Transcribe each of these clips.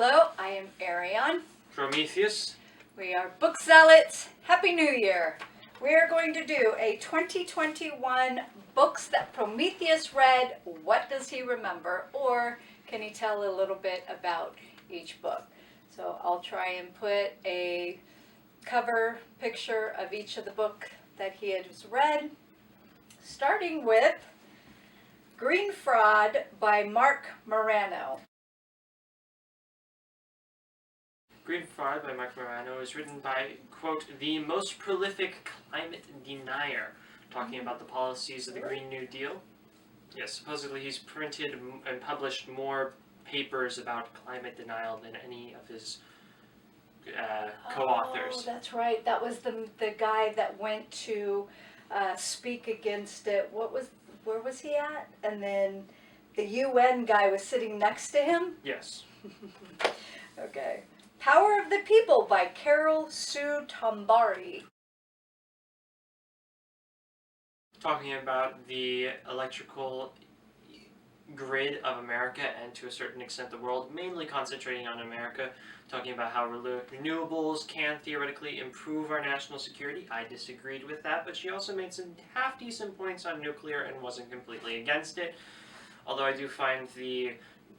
Hello, I am Arion. Prometheus. We are book zealots. Happy New Year. We are going to do a 2021 books that Prometheus read. What does he remember? Or can he tell a little bit about each book? So I'll try and put a cover picture of each of the book that he has read, starting with Green Fraud by Mark Morano. Green Fraud by Mark Morano is written by, quote, the most prolific climate denier, talking about the policies of the Green New Deal. Yes, supposedly he's printed and published more papers about climate denial than any of his co-authors. Oh, that's right. That was the guy that went to speak against it. Where was he at? And then the UN guy was sitting next to him? Yes. Okay. Power of the People by Carol Sue Tombari. Talking about the electrical grid of America and to a certain extent the world, mainly concentrating on America, talking about how renewables can theoretically improve our national security. I disagreed with that, but she also made some half-decent points on nuclear and wasn't completely against it. Although I do find the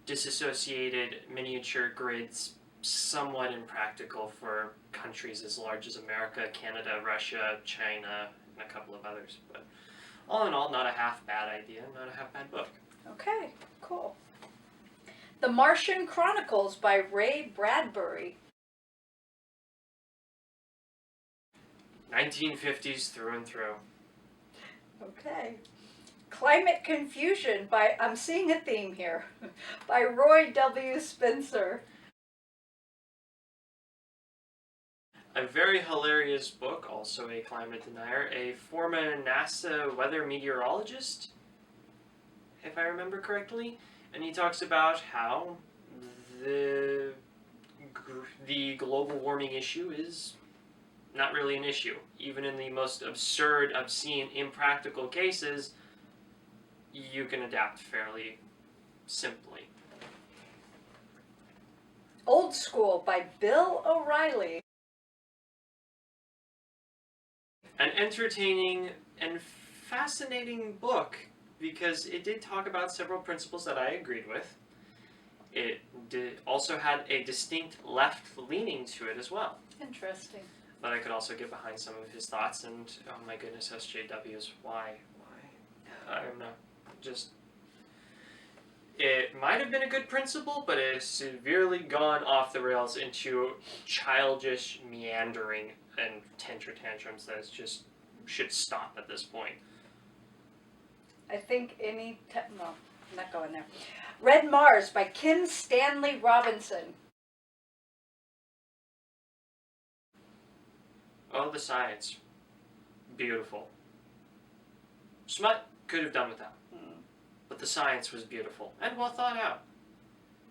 disassociated miniature grids somewhat impractical for countries as large as America, Canada, Russia, China, and a couple of others. But all in all, not a half-bad idea, not a half-bad book. Okay, cool. The Martian Chronicles by Ray Bradbury. 1950s through and through. Okay. Climate Confusion by, I'm seeing a theme here, by Roy W. Spencer. A very hilarious book, also a climate denier, a former NASA weather meteorologist, if I remember correctly, and he talks about how the global warming issue is not really an issue. Even in the most absurd, obscene, impractical cases, you can adapt fairly simply. Old School by Bill O'Reilly. An entertaining and fascinating book because it did talk about several principles that I agreed with. It also had a distinct left leaning to it as well. Interesting. But I could also get behind some of his thoughts and, oh my goodness, SJWs, why? I'm not just... It might have been a good principle, but it has severely gone off the rails into childish meandering and tantrums that just should stop at this point. I think no, I'm not going there. Red Mars by Kim Stanley Robinson. Oh, the science. Beautiful. Smut could have done with that. But the science was beautiful and well thought out.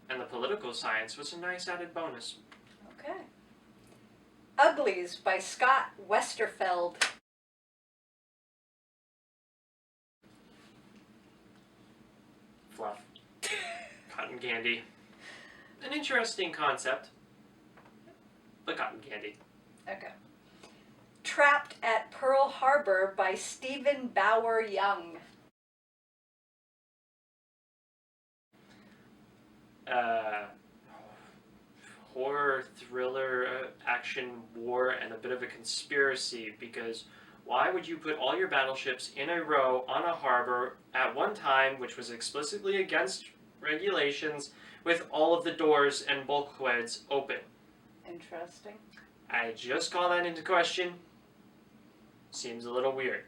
And the political science was a nice added bonus. Okay. Uglies by Scott Westerfeld. Fluff. Cotton candy. An interesting concept, but cotton candy. Okay. Trapped at Pearl Harbor by Stephen Bauer Young. Horror, thriller, action, war, and a bit of a conspiracy, because why would you put all your battleships in a row on a harbor at one time, which was explicitly against regulations, with all of the doors and bulkheads open? Interesting. I just call that into question. Seems a little weird.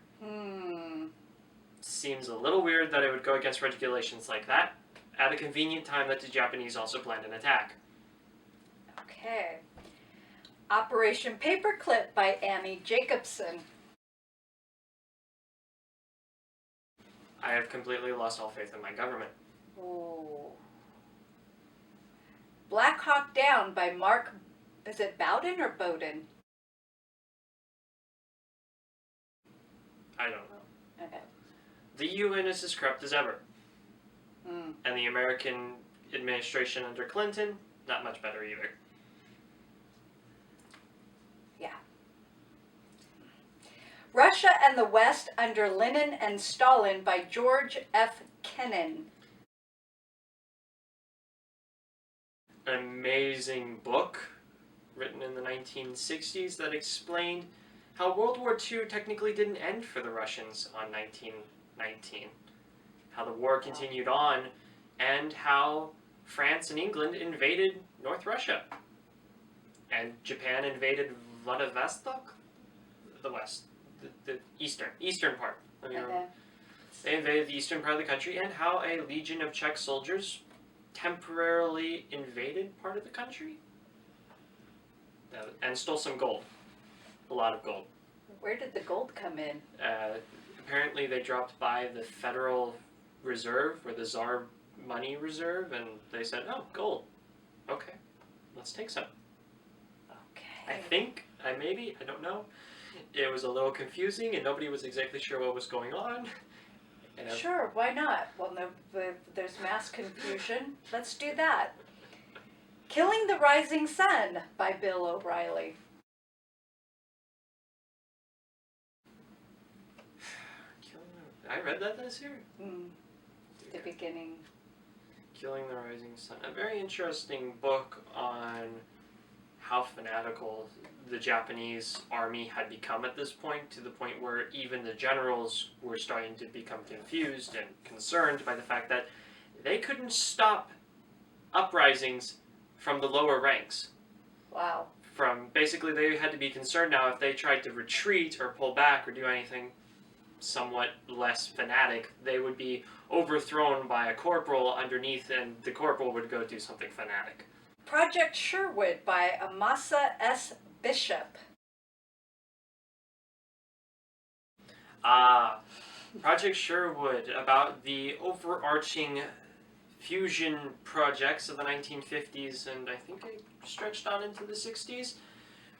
Seems a little weird that it would go against regulations like that at a convenient time that the Japanese also planned an attack. Okay. Operation Paperclip by Annie Jacobson. I have completely lost all faith in my government. Ooh. Black Hawk Down by Mark, is it Bowden or Bowden? I don't know. Okay. The UN is as corrupt as ever. And the American administration under Clinton not much better either. Russia and the West under Lenin and Stalin by George F. Kennan. An amazing book written in the 1960s that explained how World War II technically didn't end for the Russians on 1919. How the war continued on, and how France and England invaded North Russia. And Japan invaded Vladivostok? The West. The eastern part. They invaded the eastern part of the country, and how a legion of Czech soldiers temporarily invaded part of the country and stole some gold. A lot of gold. Where did the gold come in? Apparently they dropped by the Federal Reserve, or the Tsar Money Reserve, and they said, oh, gold. Okay, let's take some. Okay. I don't know. It was a little confusing, and nobody was exactly sure what was going on. Sure, why not? Well, there's mass confusion. Let's do that. Killing the Rising Sun by Bill O'Reilly. I read that this year. The beginning. Killing the Rising Sun. A very interesting book on how fanatical the Japanese army had become at this point, to the point where even the generals were starting to become confused and concerned by the fact that they couldn't stop uprisings from the lower ranks. Wow. Basically, they had to be concerned now if they tried to retreat or pull back or do anything somewhat less fanatic, they would be overthrown by a corporal underneath, and the corporal would go do something fanatic. Project Sherwood by Amasa S. Bishop. Project Sherwood, about the overarching fusion projects of the 1950s, and I think it stretched on into the 60s.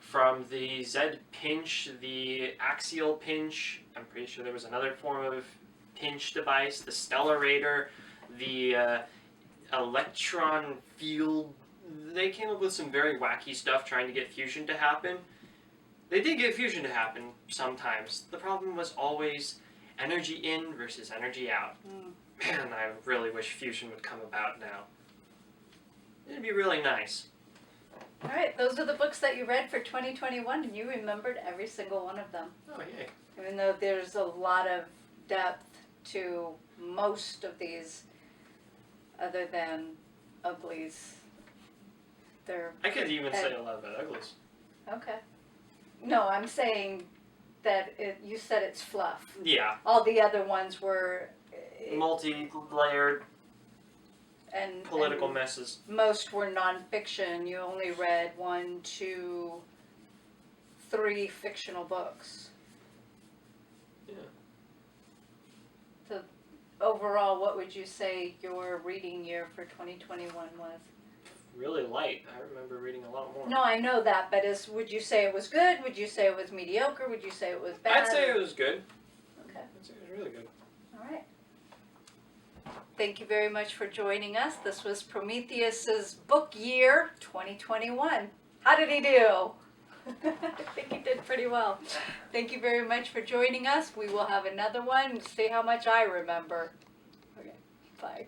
From the Z pinch, the axial pinch, I'm pretty sure there was another form of pinch device, the stellarator, the electron field. They came up with some very wacky stuff trying to get fusion to happen. They did get fusion to happen sometimes. The problem was always energy in versus energy out. Man, I really wish fusion would come about now. It'd be really nice. All right, those are the books that you read for 2021, and you remembered every single one of them. Oh, yay. Even though there's a lot of depth to most of these, other than uglies. I could even say a lot about uglies. Okay. No, I'm saying that you said it's fluff. Yeah. All the other ones were multi-layered political and messes. Most were nonfiction. You only read 1, 2, 3 fictional books. Yeah. So overall, what would you say your reading year for 2021 was? Really light. I remember reading a lot more. No, I know that, but would you say it was good? Would you say it was mediocre? Would you say it was bad? I'd say it was good. Okay. I'd say it was really good. All right. Thank you very much for joining us. This was Prometheus's book year 2021. How did he do? I think he did pretty well. Thank you very much for joining us. We will have another one and see how much I remember. Okay, bye.